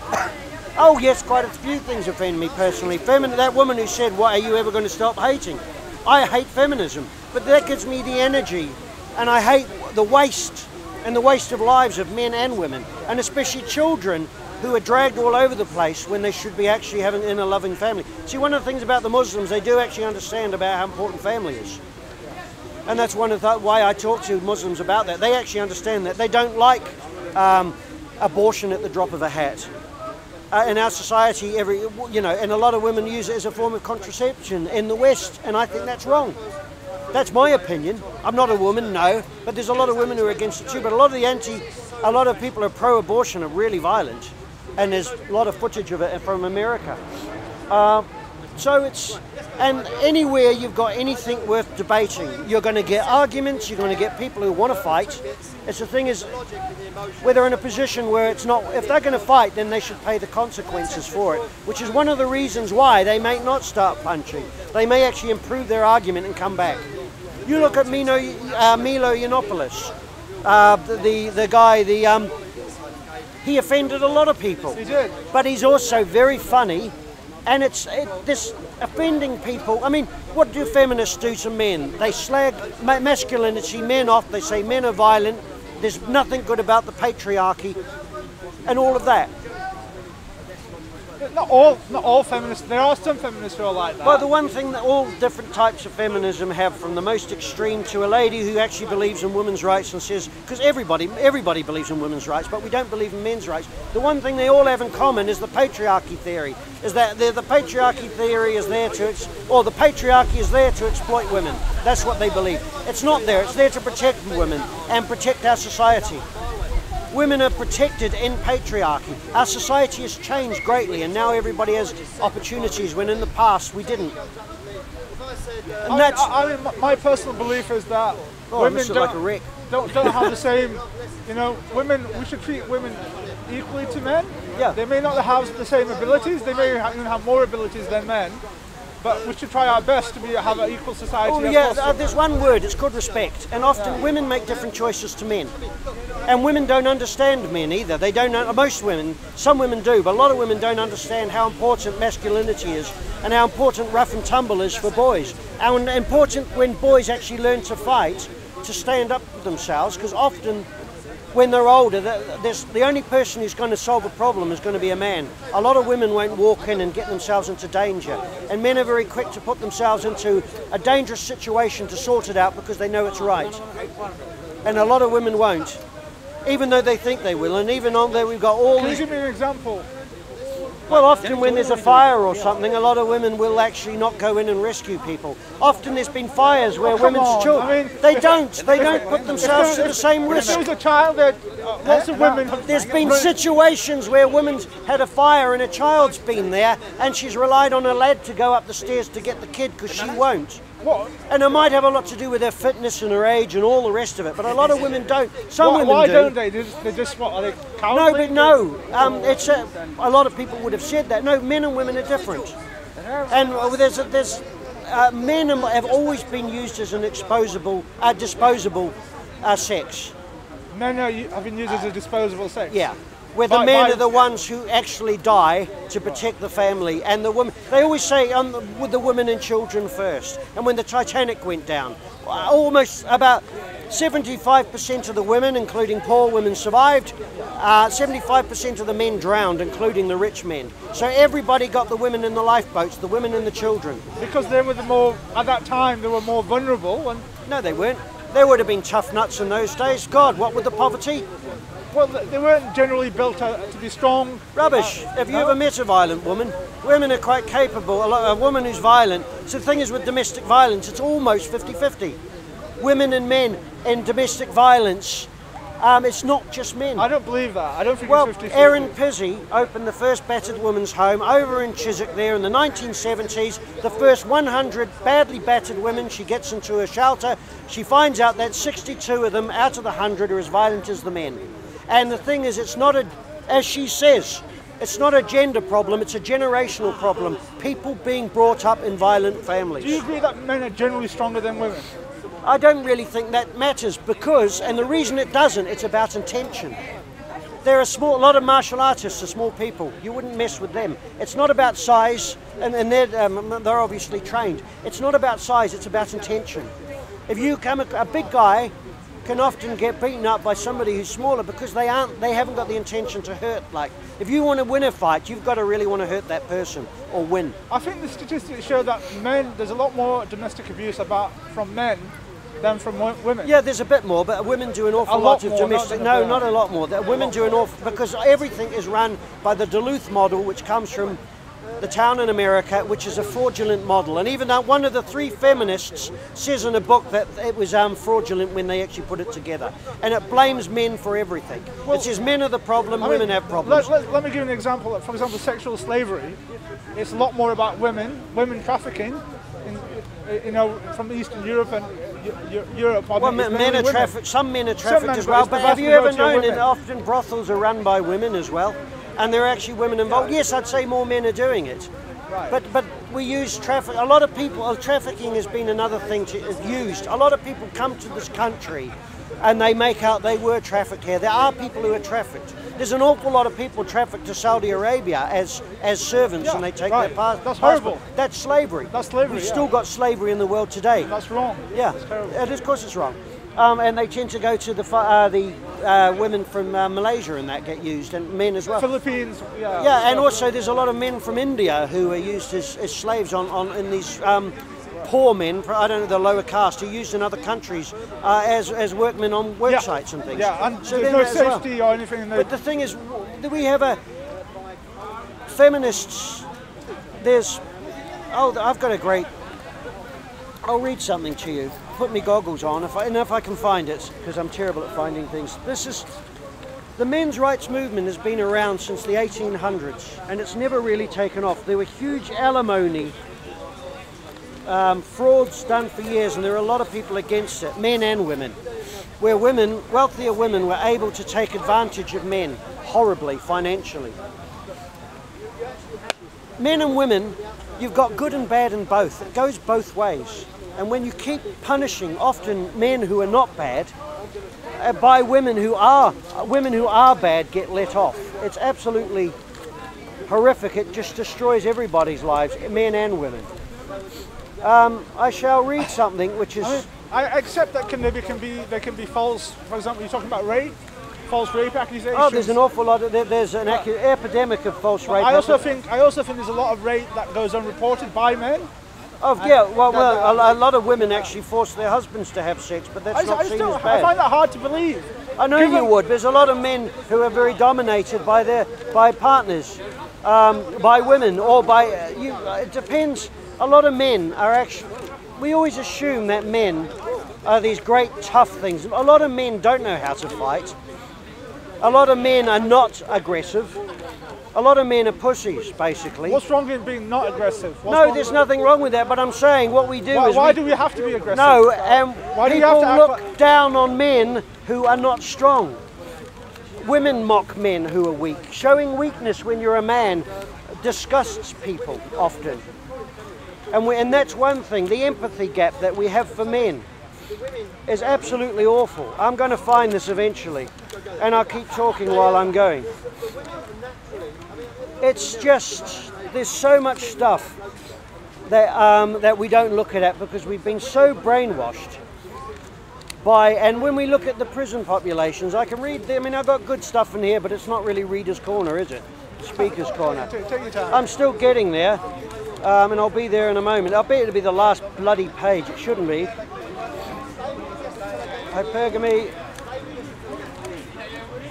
Oh yes, quite a few things offend me personally. That woman who said, "What, are you ever going to stop hating?" I hate feminism, but that gives me the energy, and I hate the waste and the waste of lives of men and women, and especially children who are dragged all over the place when they should be actually having in a loving family. See, one of the things about the Muslims, they do actually understand about how important family is. And that's one of why I talk to Muslims about that. They actually understand that. They don't like abortion at the drop of a hat. In our society, and a lot of women use it as a form of contraception in the West, and I think that's wrong. That's my opinion. I'm not a woman, no, but there's a lot of women who are against it too. But a lot of people who are pro-abortion are really violent. And there's a lot of footage of it from America. And anywhere you've got anything worth debating, you're going to get arguments, you're going to get people who want to fight. It's the thing is, where they're in a position where it's not, if they're going to fight, then they should pay the consequences for it, which is one of the reasons why they may not start punching. They may actually improve their argument and come back. You look at Milo Yiannopoulos, the guy, he offended a lot of people. He did. But he's also very funny, and this offending people. I mean, what do feminists do to men? They slag masculinity, men off, they say men are violent, there's nothing good about the patriarchy, and all of that. Not all feminists. There are some feminists who are like that. Well, the one thing that all different types of feminism have, from the most extreme to a lady who actually believes in women's rights and says, because everybody believes in women's rights, but we don't believe in men's rights. The one thing they all have in common is the patriarchy theory. Is that the patriarchy theory is there the patriarchy is there to exploit women. That's what they believe. It's not there. It's there to protect women and protect our society. Women are protected in patriarchy. Our society has changed greatly, and now everybody has opportunities when in the past we didn't. And my personal belief is that women don't have the same, women, we should treat women equally to men. Yeah. They may not have the same abilities, they may even have more abilities than men, but we should try our best to have an equal society. There's one word, it's called respect. And often women make different choices to men. And women don't understand men either. They don't know, most women, some women do, but a lot of women don't understand how important masculinity is and how important rough and tumble is for boys. And important when boys actually learn to fight, to stand up for themselves, because often when they're older, the only person who's going to solve a problem is going to be a man. A lot of women won't walk in and get themselves into danger. And men are very quick to put themselves into a dangerous situation to sort it out because they know it's right. and a lot of women won't, even though they think they will. And even on there, we've got all Can you these. give me an example? Well, often when there's a fire or something, a lot of women will actually not go in and rescue people. Often there's been fires where women's children, I mean, they don't put themselves to the same If risk. there was a child, lots of women. There's been situations where women's had a fire and a child's been there, and she's relied on a lad to go up the stairs to get the kid because she won't. What? And it might have a lot to do with her fitness and her age and all the rest of it, but a lot of women don't. Some women Why do. don't they? They just what? Are they cowardly? No, but no. It's a lot of people would have said that. No, men and women are different. And men have always been used as an disposable sex. Men have been used as a disposable sex. Yeah. Where the men are the ones who actually die to protect the family, and the women. They always say with the women and children first. And when the Titanic went down, almost about 75% of the women, including poor women, survived. 75% of the men drowned, including the rich men. So everybody got the women in the lifeboats, the women and the children. Because they were at that time, they were more vulnerable. And no, they weren't. They would have been tough nuts in those days. God, what with the poverty? Well, they weren't generally built to be strong. Rubbish. Have you ever met a violent woman? Women are quite capable. A woman who's violent. So the thing is with domestic violence, it's almost 50-50. Women and men in domestic violence, it's not just men. I don't believe that. I don't think well, it's 50-50. Erin Pizzey opened the first battered women's home over in Chiswick there in the 1970s. The first 100 badly battered women, she gets into a shelter. She finds out that 62 of them out of the 100 are as violent as the men. And the thing is, it's not as she says, it's not a gender problem, it's a generational problem. People being brought up in violent families. Do you agree that men are generally stronger than women? I don't really think that matters because, and the reason it doesn't, it's about intention. There are a lot of martial artists are small people. You wouldn't mess with them. It's not about size, and they're obviously trained. It's not about size, it's about intention. If you come, a big guy can often get beaten up by somebody who's smaller because they haven't got the intention to hurt. Like, if you want to win a fight, you've got to really want to hurt that person or win. I think the statistics show that there's a lot more domestic abuse from men than from women. Yeah, there's a bit more, but women do an awful lot of domestic. No, not a lot more. Women do an awful, because everything is run by the Duluth model, which comes from the town in America, which is a fraudulent model. And even one of the 3 feminists says in a book that it was fraudulent when they actually put it together. And it blames men for everything. Well, it says men are the problem, women have problems. Let me give you an example. For example, sexual slavery. It's a lot more about women trafficking, from Eastern Europe and Europe. Well, men are trafficked. Some men are trafficked as well. But have you ever known that often brothels are run by women as well? And there are actually women involved. Yes, I'd say more men are doing it. Right. But we use traffic. A lot of people, trafficking has been another thing used. A lot of people come to this country and they make out they were trafficked here. There are people who are trafficked. There's an awful lot of people trafficked to Saudi Arabia as servants, and they take their passport. That's horrible. That's slavery. That's slavery. We've still got slavery in the world today. That's wrong. Yeah, that's terrible. Of course it's wrong. And they tend to go to the women from Malaysia and that get used, and men as well. Philippines, yeah. Yeah, and also there's a lot of men from India who are used as slaves in these poor men, I don't know, the lower caste, who are used in other countries as workmen on work sites and things. Yeah, and so there's no safety or anything. But the thing is, we have feminists, I've got a great, I'll read something to you. Put me goggles on, if I can find it, because I'm terrible at finding things. The men's rights movement has been around since the 1800s, and it's never really taken off. There were huge alimony frauds done for years, and there are a lot of people against it, men and women, where wealthier women were able to take advantage of men horribly, financially. Men and women, you've got good and bad in both. It goes both ways. And when you keep punishing often men who are not bad, by women who are bad get let off. It's absolutely horrific. It just destroys everybody's lives, men and women. I shall read something which is. I accept that there can be false. For example, you're talking about rape, false rape accusations. Oh, there's an awful lot of there's an epidemic of false rape. I also think there's a lot of rape that goes unreported by men. A lot of women actually force their husbands to have sex, but that's not seen as bad. I find that hard to believe. I know you would. There's a lot of men who are very dominated by partners, by women, or by it depends. A lot of men are actually. We always assume that men are these great tough things. A lot of men don't know how to fight. A lot of men are not aggressive. A lot of men are pussies, basically. What's wrong with being not aggressive? No, there's nothing wrong with that, but I'm saying what we do is... Why do we have to be aggressive? No, people look down on men who are not strong. Women mock men who are weak. Showing weakness when you're a man disgusts people often. And that's one thing, the empathy gap that we have for men is absolutely awful. I'm going to find this eventually, and I'll keep talking while I'm going. It's just, there's so much stuff that we don't look at because we've been so brainwashed by, and when we look at the prison populations, I can read, I mean, I've got good stuff in here, but it's not really Reader's Corner, is it? Speaker's Corner. Take your time. I'm still getting there, and I'll be there in a moment. I'll bet it'll be the last bloody page. It shouldn't be. Hypergamy.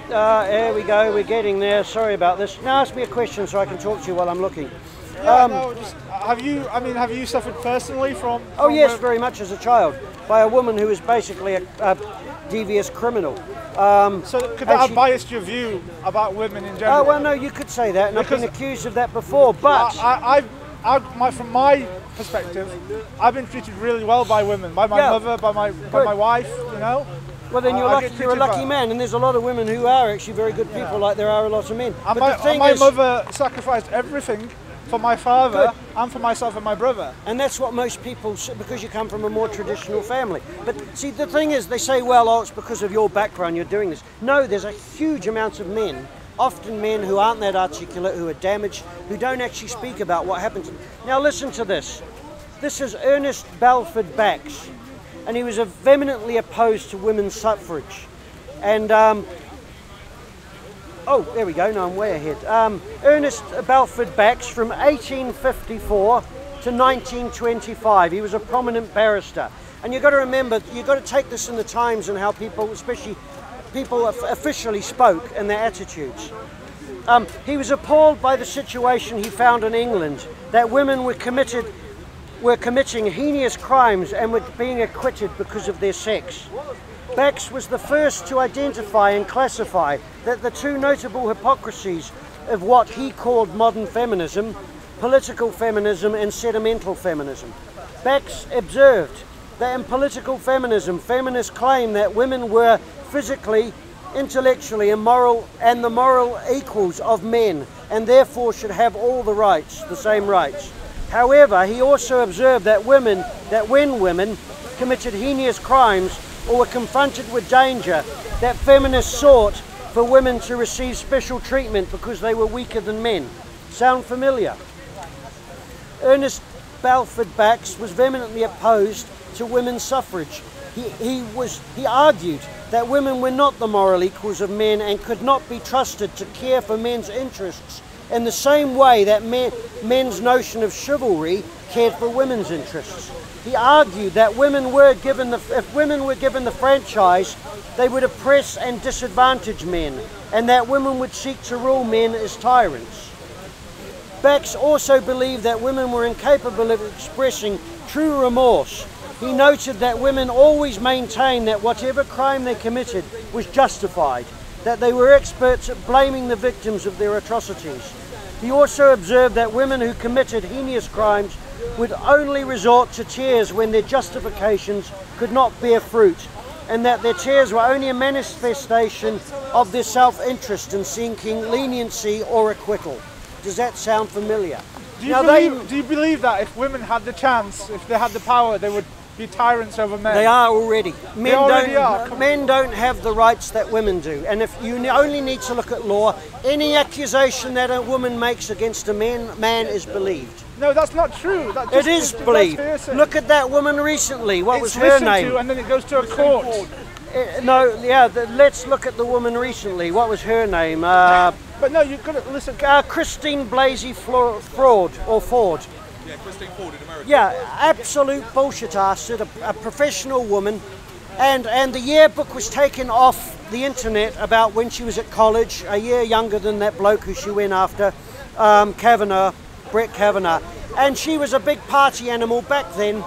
There we go, we're getting there. Sorry about this. Now ask me a question so I can talk to you while I'm looking. Have you suffered personally from oh yes, very much as a child, by a woman who was basically a devious criminal. So could that have biased your view about women in general? Well, no, you could say that, and I've been accused of that before, but... from my perspective, I've been treated really well by women, by my mother, by my wife, you know. Well, then you're a lucky man, and there's a lot of women who are actually very good people, like there are a lot of men. And my mother sacrificed everything for my father and for myself and my brother. And that's what most people, because you come from a more traditional family. But see, the thing is, they say, well, oh, it's because of your background you're doing this. No, there's a huge amount of men, often men who aren't that articulate, who are damaged, who don't actually speak about what happens. Now listen to this. This is Ernest Balfour Bax, and he was vehemently opposed to women's suffrage. And, oh, there we go, no, I'm way ahead. Ernest Balfour Bax from 1854 to 1925. He was a prominent barrister. And you've got to remember, you've got to take this in the times and how people, especially people officially spoke and their attitudes. He was appalled by the situation he found in England, that women were committing heinous crimes and were being acquitted because of their sex. Bax was the first to identify and classify that the two notable hypocrisies of what he called modern feminism, political feminism and sentimental feminism. Bax observed that in political feminism, feminists claim that women were physically, intellectually and the moral equals of men, and therefore should have all the rights, the same rights. However, he also observed that when women committed heinous crimes or were confronted with danger, that feminists sought for women to receive special treatment because they were weaker than men. Sound familiar? Ernest Balfour Bax was vehemently opposed to women's suffrage. He argued that women were not the moral equals of men and could not be trusted to care for men's interests in the same way that men's notion of chivalry cared for women's interests. He argued that if women were given the franchise, they would oppress and disadvantage men, and that women would seek to rule men as tyrants. Bax also believed that women were incapable of expressing true remorse. He noted that women always maintained that whatever crime they committed was justified, that they were experts at blaming the victims of their atrocities. He also observed that women who committed heinous crimes would only resort to tears when their justifications could not bear fruit, and that their tears were only a manifestation of their self-interest in seeking leniency or acquittal. Does that sound familiar? Do you believe that if women had the chance, if they had the power, they would be tyrants over men? They are already. Men don't have the rights that women do. And if you only need to look at law, any accusation that a woman makes against a man is believed. No, that's not true. It is believed. Look at that woman recently. What was her name? And then it goes to a court. Let's look at the woman recently. What was her name? But no, you've got to listen. Christine Blasey Ford. Yeah, Christine Ford in America. Yeah, absolute bullshit ass, a professional woman. And the yearbook was taken off the internet about when she was at college, a year younger than that bloke who she went after, Kavanaugh, Brett Kavanaugh. And she was a big party animal back then.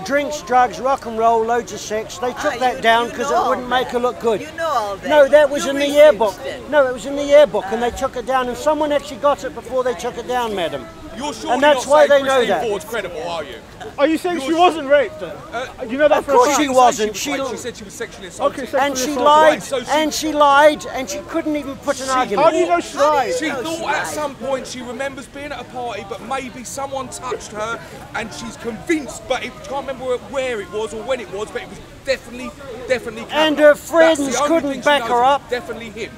Drinks, drugs, rock and roll, loads of sex. They took that down because it wouldn't make her look good. You know all that. No, that was in the yearbook. It. No, it was in the yearbook, and they took it down. And someone actually got it before they took it down, madam. You're sure and that's why they know Christine that. Ford's credible, are you? Are you saying she wasn't raped? You know that of course she wasn't. She said she was sexually assaulted. Okay, and she lied, and she lied, and she couldn't even put an argument. How do you know she lied? She thought at some point she remembers being at a party, but maybe someone touched her, and she's convinced, but she can't remember where it was or when it was, but it was definitely Kavanaugh. And her friends couldn't back her up. Definitely him.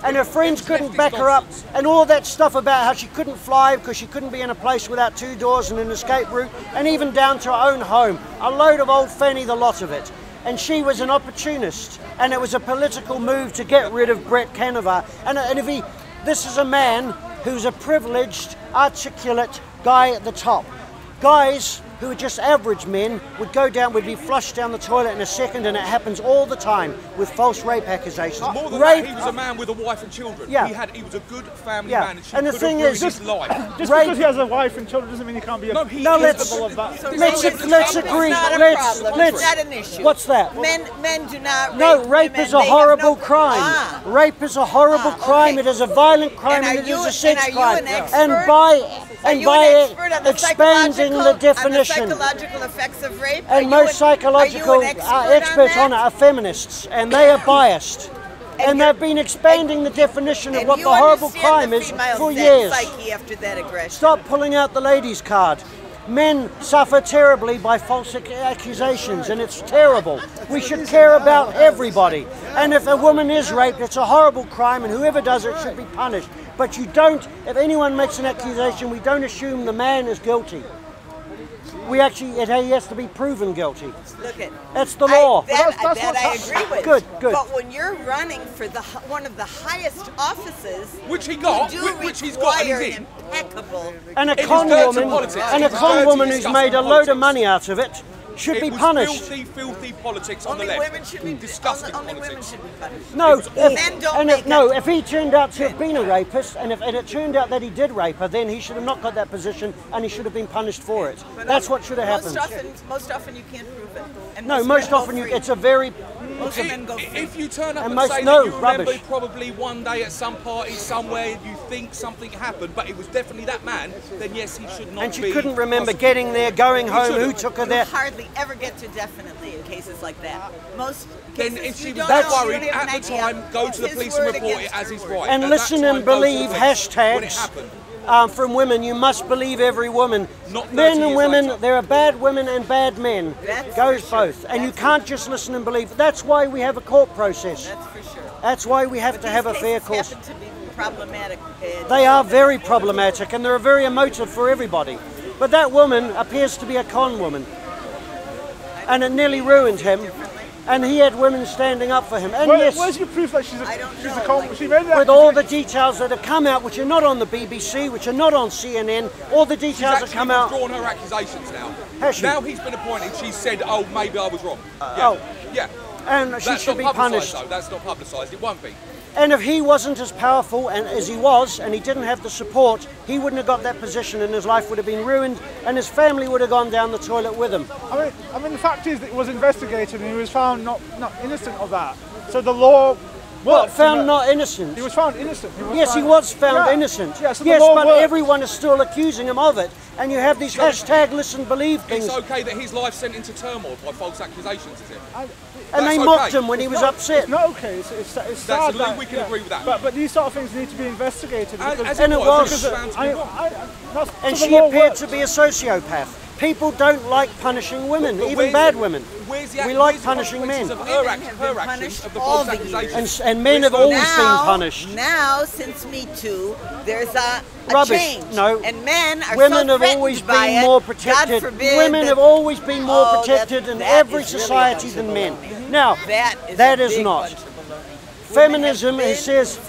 And her friends couldn't back her up, and all that stuff about how she couldn't fly because she couldn't be in a place without 2 doors and an escape route, and even down to her own home. A load of old fanny, the lot of it. And she was an opportunist, and it was a political move to get rid of Brett Kavanaugh. And this is a man who's a privileged, articulate guy at the top. Guys who are just average men would be flushed down the toilet in a second, and it happens all the time with false rape accusations. More than that, he was a man with a wife and children. Yeah. He was a good family man, and the thing is, his life. Just because he has a wife and children doesn't mean he can't be capable of that. Let's agree. It's not an issue. What's that? Men do not rape No, rape women. is a horrible crime. Rape is a horrible crime. Okay. It is a violent crime, and it is a sex crime. And by expanding the definition, psychological effects of rape? and most psychological experts on it are feminists, and they are biased. And they've been expanding the definition of what the horrible crime is for years. After that aggression. Stop pulling out the ladies' card. Men suffer terribly by false accusations, and it's terrible. We should care about everybody. And if a woman is raped, it's a horrible crime, and whoever does it should be punished. But you don't, if anyone makes an accusation, we don't assume the man is guilty. He has to be proven guilty. Look at that's the law. I agree with. Good. But when you're running for one of the highest offices, which he got, which he's got, and he's impeccable. And a con woman who's made a load of money out of it should be punished. Filthy politics on only the left. Women should be, disgusting only politics. women should be punished. No, if he turned out to have been a rapist, and it turned out that he did rape her, then he should have not got that position, and he should have been punished for it. But that's what should have happened. Most often you can't prove it. And most often it's a very. If you turn up and say that you remember probably one day at some party somewhere you think something happened, but it was definitely that man, then yes, he should not be. And she couldn't remember getting there, going home, who took her there. You hardly ever get to definitely in cases like that. Most then cases if she you was don't that worried at the time, go to the police and report it as his right. And listen and believe hashtags from women. You must believe every woman. Men and women, there are bad women and bad men. Goes both. And you can't just listen and believe. That's why we have a court process. That's for sure. That's why we have to have a fair court. Happen to be problematic. They are very problematic, and they're very emotive for everybody. But that woman appears to be a con woman. And it nearly ruined him. And he had women standing up for him. And where's your proof that she's a con? She made that with all the details that have come out, which are not on the BBC, which are not on CNN, all the details that come out. She's actually withdrawn her accusations now. Has she? Now he's been appointed, she said, oh, maybe I was wrong. Yeah. And she should be punished. Though. That's not publicised, it won't be. And if he wasn't as powerful as he was, and he didn't have the support, he wouldn't have got that position, and his life would have been ruined, and his family would have gone down the toilet with him. I mean, the fact is that it was investigated, and he was found not innocent of that. So the law. Found not innocent? He was found innocent. He was found innocent. Yeah, so yes, but everyone is still accusing him of it. And you have these hashtag listen believe things. It's okay that his life sent into turmoil by false accusations, is it? And they mocked him when he was upset. It's not okay. It's sad that we can agree with that. But these sort of things need to be investigated. And it was. And she appeared to be a sociopath. People don't like punishing women, even bad women. We like punishing men. Her actions of the false accusations. And men have always been punished. Now, since Me Too, there's a change. No. And men are women have always been more protected. Women have always been more protected in every society than men. Now, that is not. Feminism says.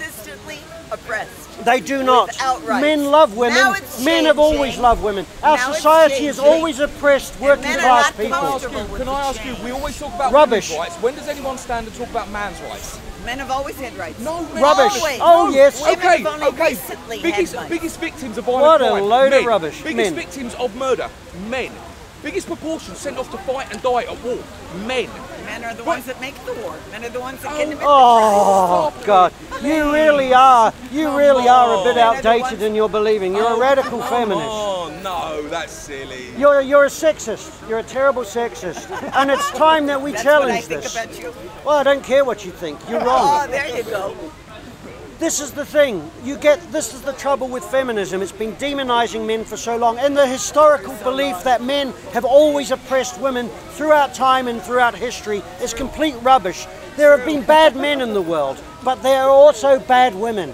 oppressed. They do not. Without rights. Men love women. Now it's Men have always changing. loved women. Our Now it's society has changing. always oppressed men working are class not people. comfortable with Can I ask you, we always talk about Rubbish. women's rights. When does anyone stand and talk about man's rights? Men have always had rights. No, men Rubbish. Always. Oh, yes. Women Okay, have only okay. recently Biggest, had rights. biggest victims of violent What a crime, load of men. rubbish. Biggest Men. victims of murder, men. Biggest proportion sent off to fight and die at war, men. Men are the ones that make the war. Men are the ones that can admit Oh God! You really are a bit outdated in your believing. You're a radical feminist. Oh no, that's silly. You're a sexist. You're a terrible sexist, and it's time that we That's what I challenge think this. about you. Well, I don't care what you think. You're wrong. Oh, there you go. This is the thing. This is the trouble with feminism. It's been demonizing men for so long, and the historical belief that men have always oppressed women throughout time and throughout history is complete rubbish. There have been bad men in the world, but there are also bad women.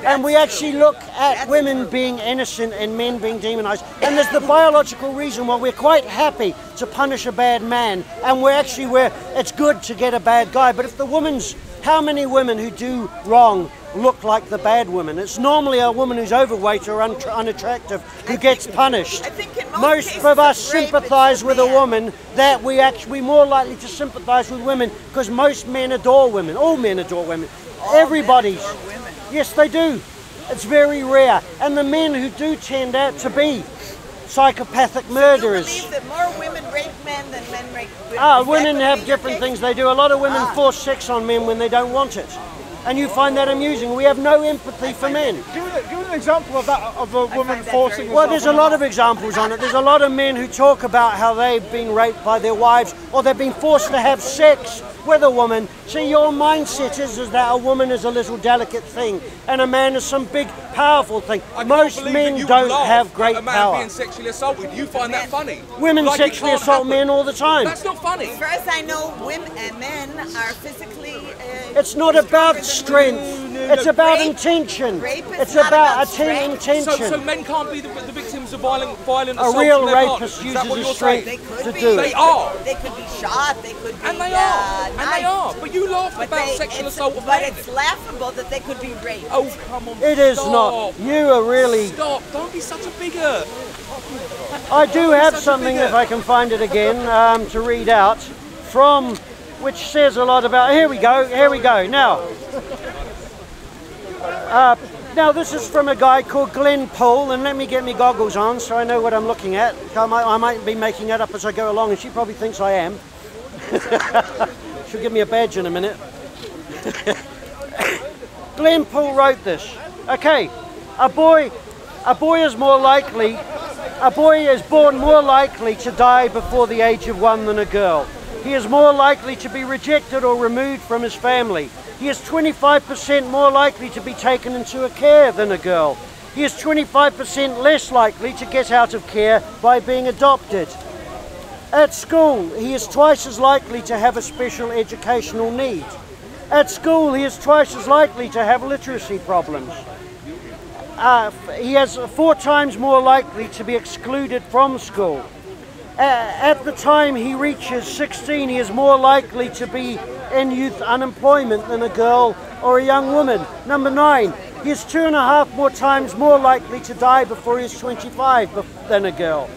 And we actually look at women being innocent and men being demonized. And there's the biological reason why we're quite happy to punish a bad man, and it's good to get a bad guy. But if how many women who do wrong look like the bad women? It's normally a woman who's overweight or unattractive who gets punished. I think in Most cases of us rape, sympathise it's the with a man. woman that we're more likely to sympathise with women because most men adore women. All men adore women. Everybody's. Men adore women. Yes, they do. It's very rare. And the men who do tend out to be psychopathic murderers. You believe that more women rape men than men rape women? Women have different things they do. A lot of women force sex on men when they don't want it. And you find that amusing. We have no empathy for men. Give an example of that, of a woman that forcing very Well, herself there's a on lot of examples on it. There's a lot of men who talk about how they've been raped by their wives or they've been forced to have sex with a woman. See, your mindset is that a woman is a little delicate thing and a man is some big, powerful thing. I can't Most believe men that you don't laugh have at great a man power. being sexually assaulted. You find that funny. Women Like it sexually can't assault happen. men all the time. That's not funny. As far as I know, women and men are physically. It's not about strength. It's about Rape- intention. rape is It's not about about strength. intention. So men can't be the victims of violent A assault real from their rapist partners. Is that what uses you're his strength saying? They could to be. do They it. are. They could be shot. They could be. And they are. And they knifed. are. But you laugh But about sexual assault of but men. it's laughable that they could be raped. Oh, come on. It is stop. not. You are really... Stop. Don't be such a bigot. I do have such a something, bigot. if I can find it again, to read out from, which says a lot about... Here we go. Now this is from a guy called Glenn Poole, and let me get my goggles on so I know what I'm looking at. I might be making it up as I go along, and she probably thinks I am. She'll give me a badge in a minute. Glenn Poole wrote this. Okay, a boy is born more likely to die before the age of 1 than a girl. He is more likely to be rejected or removed from his family. He is 25% more likely to be taken into a care than a girl. He is 25% less likely to get out of care by being adopted. At school, he is twice as likely to have a special educational need. At school, he is twice as likely to have literacy problems. He is 4 times more likely to be excluded from school. At the time he reaches 16, he is more likely to be in youth unemployment than a girl or a young woman. Number 9, he is 2.5 more times more likely to die before he is 25 than a girl.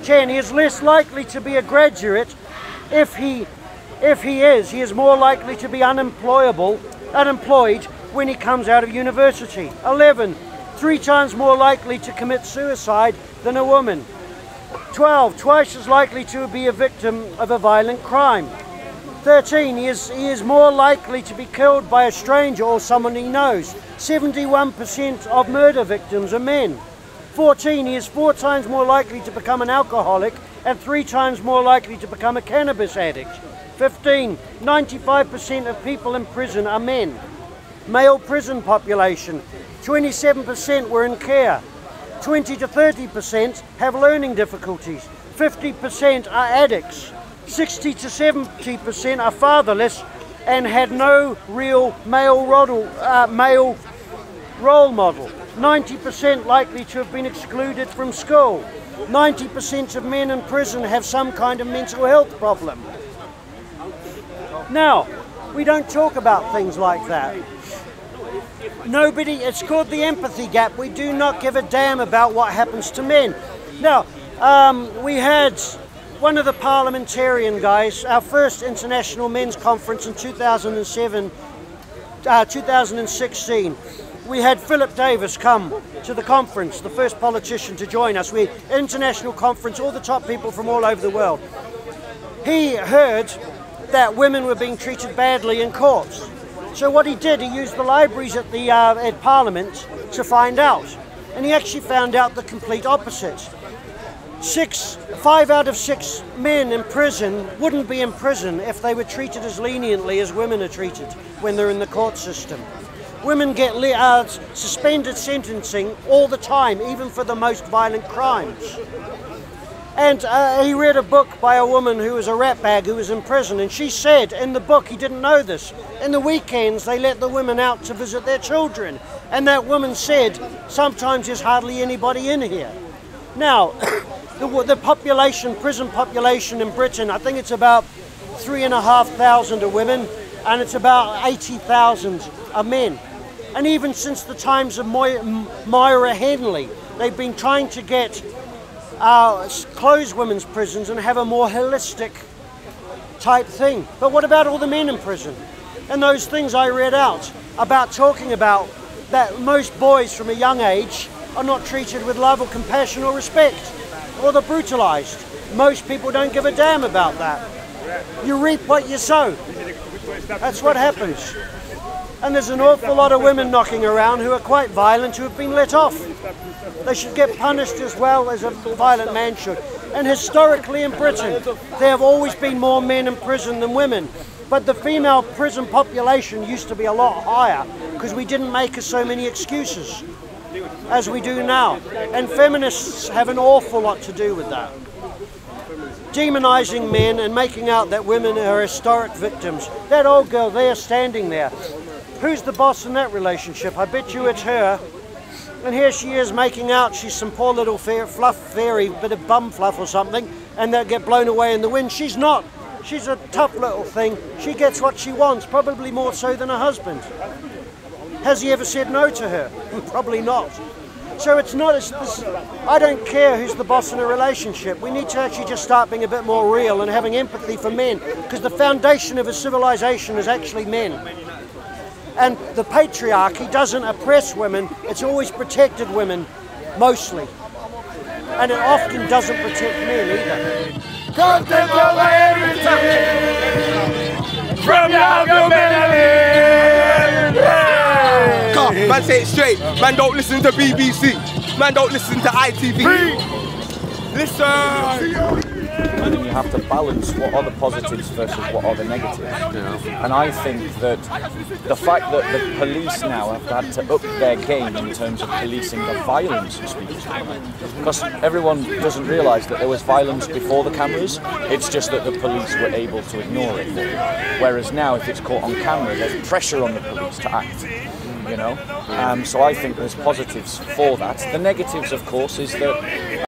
10, he is less likely to be a graduate. If he is more likely to be unemployed when he comes out of university. 11, 3 times more likely to commit suicide than a woman. 12, twice as likely to be a victim of a violent crime. 13, he is more likely to be killed by a stranger or someone he knows. 71% of murder victims are men. 14, he is 4 times more likely to become an alcoholic and 3 times more likely to become a cannabis addict. 15, 95% of people in prison are men. Male prison population, 27% were in care. 20 to 30% have learning difficulties. 50% are addicts. 60 to 70% are fatherless and had no real male role model. 90% likely to have been excluded from school. 90% of men in prison have some kind of mental health problem. Now, we don't talk about things like that. Nobody, it's called the empathy gap. We do not give a damn about what happens to men. Now, we had one of the parliamentarian guys, our first international men's conference in 2016. We had Philip Davis come to the conference, the first politician to join us. We had an international conference, all the top people from all over the world. He heard that women were being treated badly in courts. So what he did, he used the libraries at the at Parliament to find out. And he actually found out the complete opposite. 5 out of 6 men in prison wouldn't be in prison if they were treated as leniently as women are treated when they're in the court system. Women get suspended sentencing all the time, even for the most violent crimes. And he read a book by a woman who was a ratbag who was in prison, and she said in the book, he didn't know this, in the weekends they let the women out to visit their children. And that woman said, sometimes there's hardly anybody in here. Now, the population, prison population in Britain, I think it's about 3,500 are women, and it's about 80,000 are men. And even since the times of Myra Henley, they've been trying to get close women's prisons and have a more holistic type thing. But what about all the men in prison? And those things I read out about talking about that most boys from a young age are not treated with love or compassion or respect, or they're brutalized. Most people don't give a damn about that. You reap what you sow. That's what happens. And there's an awful lot of women knocking around who are quite violent, who have been let off. They should get punished as well as a violent man should. And historically in Britain, there have always been more men in prison than women. But the female prison population used to be a lot higher because we didn't make so many excuses as we do now. And feminists have an awful lot to do with that. Demonizing men and making out that women are historic victims. That old girl there standing there, who's the boss in that relationship? I bet you it's her. And here she is making out she's some poor little fluff fairy, bit of bum fluff or something, and they'll get blown away in the wind. She's not. She's a tough little thing. She gets what she wants, probably more so than her husband. Has he ever said no to her? Probably not. So it's not as I don't care who's the boss in a relationship. We need to actually just start being a bit more real and having empathy for men, because the foundation of a civilization is actually men. And the patriarchy doesn't oppress women, it's always protected women, mostly. And it often doesn't protect men either. Content over everything from now to Man, say it straight. Man, don't listen to BBC. Man, don't listen to ITV. Listen. And then you have to balance what are the positives versus what are the negatives. Yeah. And I think that the fact that the police now have had to up their game in terms of policing the violence of speakers, because everyone doesn't realise that there was violence before the cameras, it's just that the police were able to ignore it. Whereas now, if it's caught on camera, there's pressure on the police to act. You know, so I think there's positives for that. The negatives, of course, is that